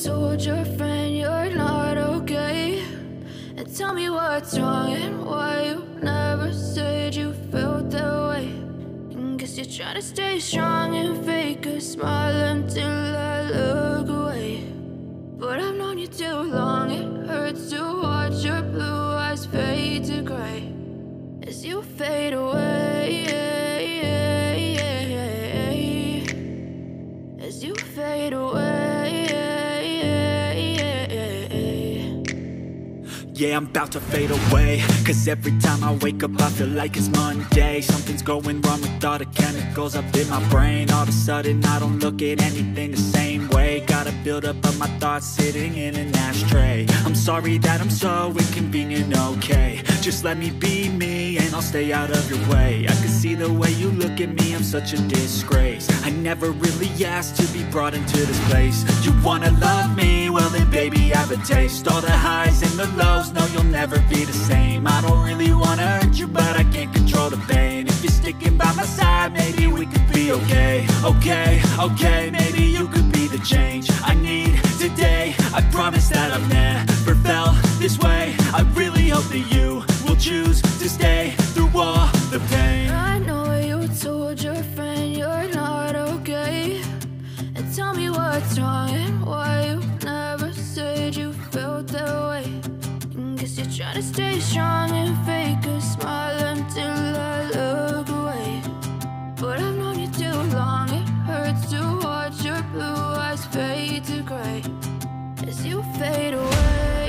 told your friend you're not okay? And tell me what's wrong and why you never said you felt that way. And guess you're trying to stay strong and fake a smile until I look away. But I've known you too long, it hurts to watch your blue eyes fade to gray as you fade away, as you fade away. Yeah, I'm about to fade away, cause every time I wake up I feel like it's Monday. Something's going wrong with all the chemicals up in my brain. All of a sudden I don't look at anything the same way. Gotta build up of my thoughts sitting in an ashtray. I'm sorry that I'm so inconvenient, okay? Just let me be me and I'll stay out of your way. I can see the way you look at me, I'm such a disgrace. I never really asked to be brought into this place. You wanna love me? Well then baby I have a taste. All the highs and the lows, no you'll never be the same. I don't really wanna hurt you but I can't control the pain. If you're sticking by my side maybe we could be okay. Okay, maybe you could be the change I need today. I promise that I've never felt this way. I really hope that you will choose to stay through all the pain. I know you told your friend you're not okay. And tell me what's wrong and why you never said you felt that way. And guess you're trying to stay strong and fake a smile until I look away. But I've known you too long, it hurts to watch your blue eyes fade to gray as you fade away.